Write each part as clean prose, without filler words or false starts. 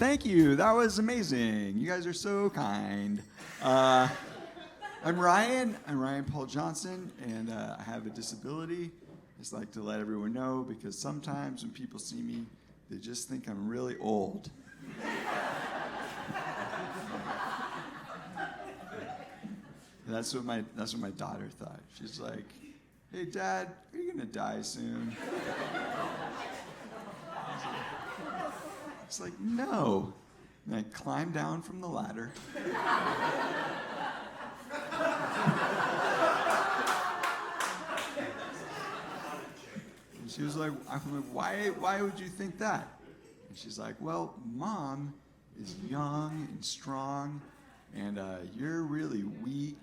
Thank you. That was amazing. You guys are so kind. I'm Ryan. I'm Ryan Paul Johnson, and I have a disability. I just like to let everyone know because sometimes when people see me, they just think I'm really old. That's what my daughter thought. She's like, "Hey, Dad, are you gonna die soon?" It's like, no. And I climbed down from the ladder. And she was like, I'm like, why would you think that? And she's like, well, Mom is young and strong, and you're really weak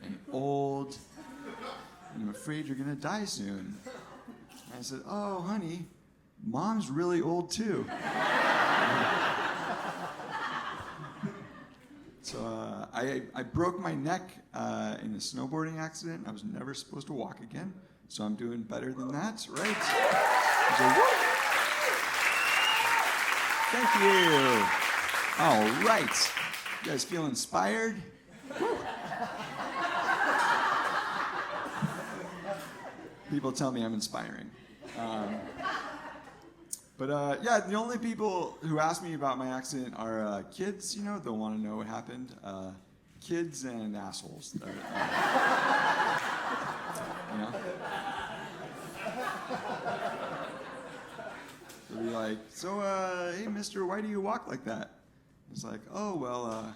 and old, and I'm afraid you're gonna die soon. And I said, oh, honey, Mom's really old too. So I broke my neck in a snowboarding accident. I was never supposed to walk again. So I'm doing better than that, right? So, thank you. All right. You guys feel inspired? Woo. People tell me I'm inspiring. But yeah, the only people who ask me about my accident are kids, you know, they'll want to know what happened. Kids and assholes. You know? They'll be like, so, hey, mister, why do you walk like that? It's like, oh, well,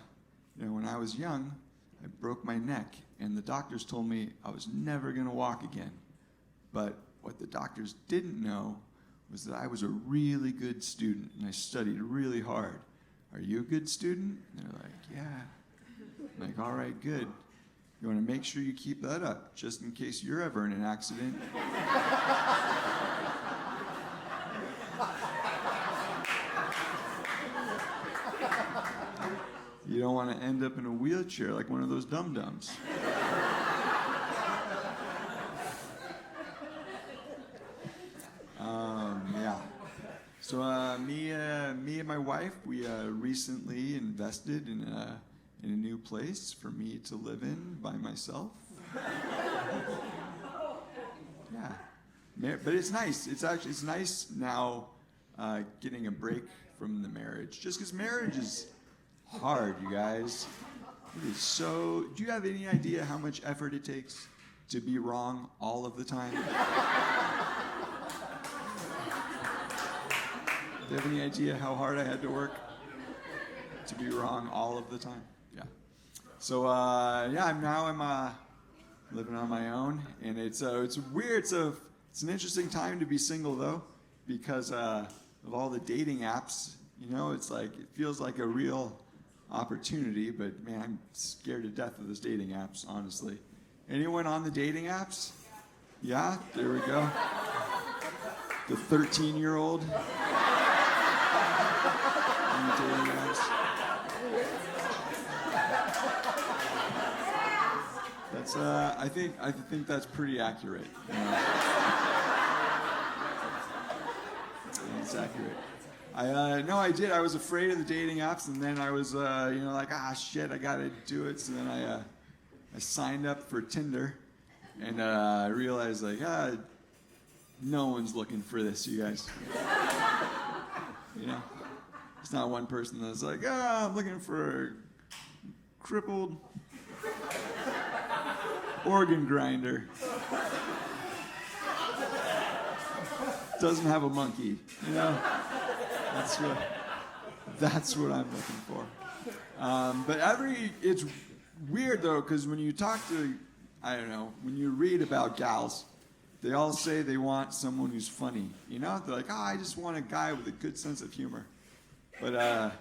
you know, when I was young, I broke my neck, and the doctors told me I was never going to walk again. But what the doctors didn't know was that I was a really good student, and I studied really hard. Are you a good student? And they're like, yeah. I'm like, all right, good. You want to make sure you keep that up, just in case you're ever in an accident. You don't want to end up in a wheelchair like one of those dum-dums. Yeah. So me and my wife, we recently invested in a new place for me to live in by myself. Yeah, but it's nice. It's nice now getting a break from the marriage, just because marriage is hard, you guys. It is so. Do you have any idea how much effort it takes to be wrong all of the time? Do you have any idea how hard I had to work to be wrong all of the time? Yeah. So yeah, I'm living on my own, and it's weird. It's an interesting time to be single though, because of all the dating apps. You know, it's like it feels like a real opportunity, but man, I'm scared to death of those dating apps. Honestly, anyone on the dating apps? Yeah, there we go. The 13-year-old. That's I think that's pretty accurate. You know? It's accurate. I did. I was afraid of the dating apps, and then I was like, shit, I gotta do it. So then I signed up for Tinder, and I realized like no one's looking for this, you guys. You know. It's not one person that's like, I'm looking for a crippled organ grinder. Doesn't have a monkey, you know? That's what I'm looking for. But it's weird though, because when you talk to, when you read about gals, they all say they want someone who's funny, you know? They're like, I just want a guy with a good sense of humor. But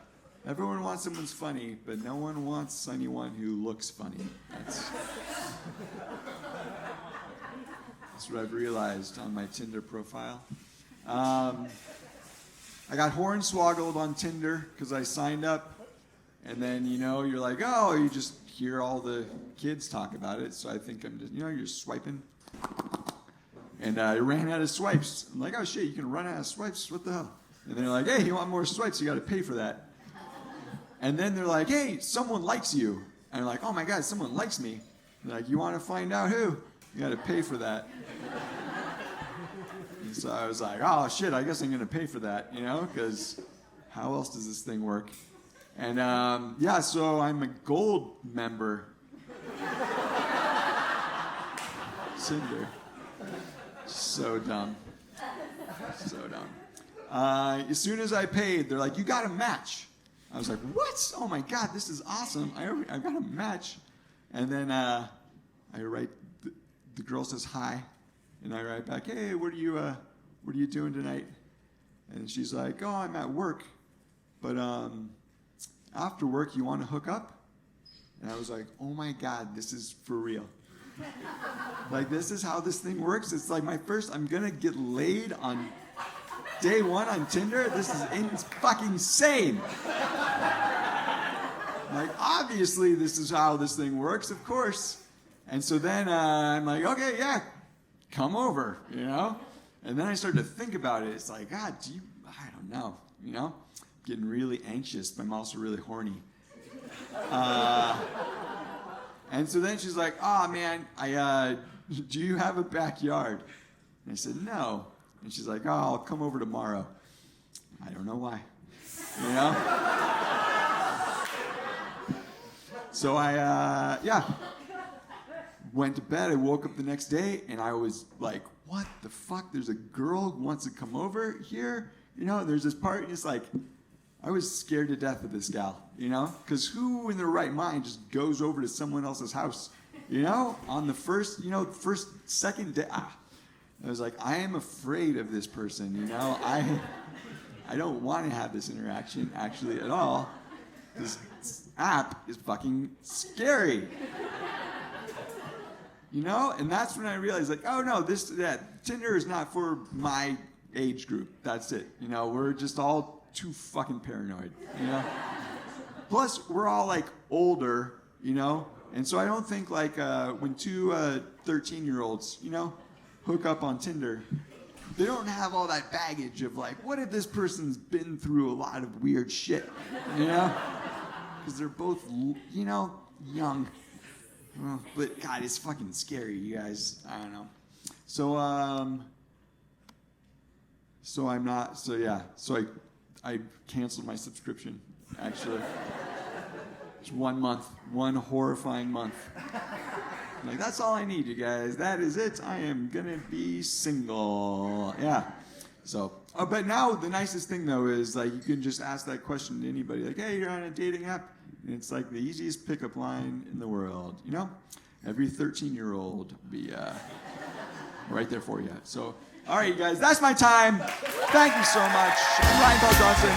everyone wants someone's funny, but no one wants anyone who looks funny. That's what I've realized on my Tinder profile. I got hornswoggled on Tinder because I signed up, and then, you're like, you just hear all the kids talk about it, so I think I'm just, you're swiping. And I ran out of swipes. I'm like, oh shit, you can run out of swipes? What the hell? And they're like, hey, you want more swipes? You got to pay for that. And then they're like, hey, someone likes you. And they're like, oh my God, someone likes me. They're like, you want to find out who? You got to pay for that. And so I was like, oh shit, I guess I'm going to pay for that, because how else does this thing work? And yeah, so I'm a gold member. Tinder. So dumb. So dumb. As soon as I paid, they're like, you got a match. I was like, what? Oh my God, this is awesome. I got a match. And then I write, the girl says hi. And I write back, hey, what are you doing tonight? And she's like, oh, I'm at work. But after work, you want to hook up? And I was like, oh my God, this is for real. Like, this is how this thing works? It's like I'm going to get laid on day one on Tinder? This is fucking insane. Like, obviously, this is how this thing works, of course. And so then I'm like, okay, yeah, come over, And then I started to think about it. It's like, God, I don't know, Getting really anxious, but I'm also really horny. And so then she's like, oh, man, do you have a backyard? And I said, no. And she's like, oh, I'll come over tomorrow. I don't know why, So I, went to bed. I woke up the next day, and I was like, what the fuck? There's a girl who wants to come over here? There's this part, and it's like, I was scared to death of this gal, Because who in their right mind just goes over to someone else's house, On the first, second day. I was like, I am afraid of this person, I don't want to have this interaction, actually, at all. This app is fucking scary. And that's when I realized, like, oh no, Tinder is not for my age group. That's it. We're just all too fucking paranoid, Plus, we're all like older, And so I don't think like when two 13-year-olds, hook up on Tinder, they don't have all that baggage of like, what if this person's been through a lot of weird shit, Because they're both, young. But God, it's fucking scary, you guys. I don't know. So I canceled my subscription, actually. It's 1 month, one horrifying month. Like, that's all I need, you guys. That is it. I am gonna be single. Yeah. So, but now the nicest thing though is like you can just ask that question to anybody. Like, hey, you're on a dating app, and it's like the easiest pickup line in the world. Every 13-year-old will be right there for you. So, all right, you guys, that's my time. Thank you so much. I'm Ryan Paul Johnson.